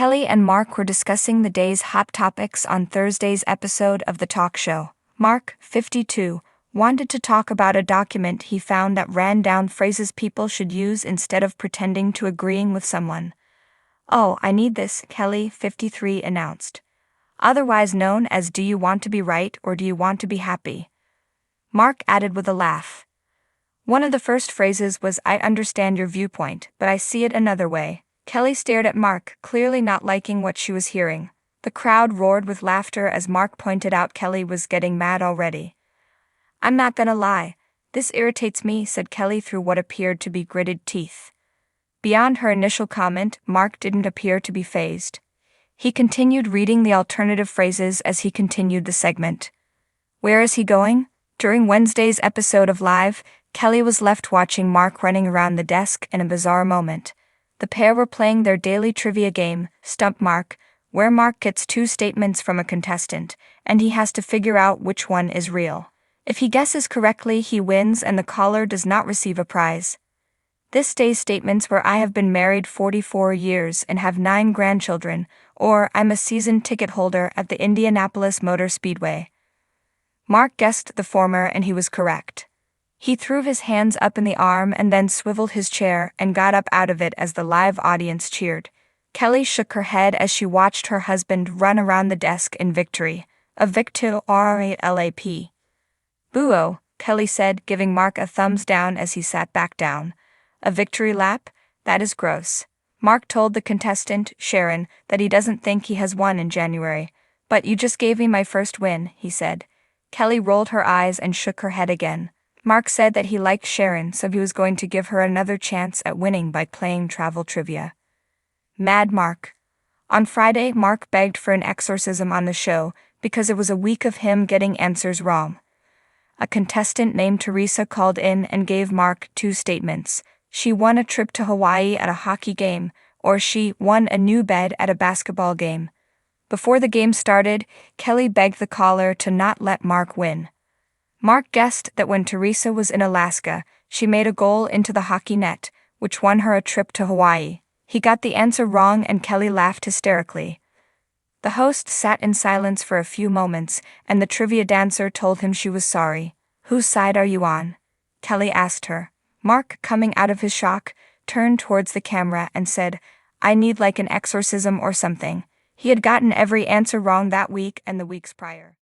Kelly and Mark were discussing the day's hot topics on Thursday's episode of the talk show. Mark, 52, wanted to talk about a document he found that ran down phrases people should use instead of pretending to agreeing with someone. "Oh, I need this," Kelly, 53, announced. Otherwise known as "Do you want to be right or do you want to be happy?" Mark added with a laugh. One of the first phrases was, "I understand your viewpoint, but I see it another way." Kelly stared at Mark, clearly not liking what she was hearing. The crowd roared with laughter as Mark pointed out Kelly was getting mad already. "I'm not gonna lie, this irritates me," said Kelly through what appeared to be gritted teeth. Beyond her initial comment, Mark didn't appear to be fazed. He continued reading the alternative phrases as he continued the segment. Where is he going? During Wednesday's episode of Live, Kelly was left watching Mark running around the desk in a bizarre moment. The pair were playing their daily trivia game, Stump Mark, where Mark gets two statements from a contestant, and he has to figure out which one is real. If he guesses correctly, he wins and the caller does not receive a prize. This day's statements were, "I have been married 44 years and have 9 grandchildren," or "I'm a season ticket holder at the Indianapolis Motor Speedway." Mark guessed the former and he was correct. He threw his hands up in the arm and then swiveled his chair and got up out of it as the live audience cheered. Kelly shook her head as she watched her husband run around the desk in victory. A victory. "Boo-oh," Kelly said, giving Mark a thumbs down as he sat back down. "A victory lap? That is gross." Mark told the contestant, Sharon, that he doesn't think he has won in January. "But you just gave me my first win," he said. Kelly rolled her eyes and shook her head again. Mark said that he liked Sharon, so he was going to give her another chance at winning by playing travel trivia. Mad Mark. On Friday, Mark begged for an exorcism on the show because it was a week of him getting answers wrong. A contestant named Teresa called in and gave Mark 2 statements. She won a trip to Hawaii at a hockey game, or she won a new bed at a basketball game. Before the game started, Kelly begged the caller to not let Mark win. Mark guessed that when Teresa was in Alaska, she made a goal into the hockey net, which won her a trip to Hawaii. He got the answer wrong and Kelly laughed hysterically. The host sat in silence for a few moments, and the trivia dancer told him she was sorry. "Whose side are you on?" Kelly asked her. Mark, coming out of his shock, turned towards the camera and said, "I need like an exorcism or something." He had gotten every answer wrong that week and the weeks prior.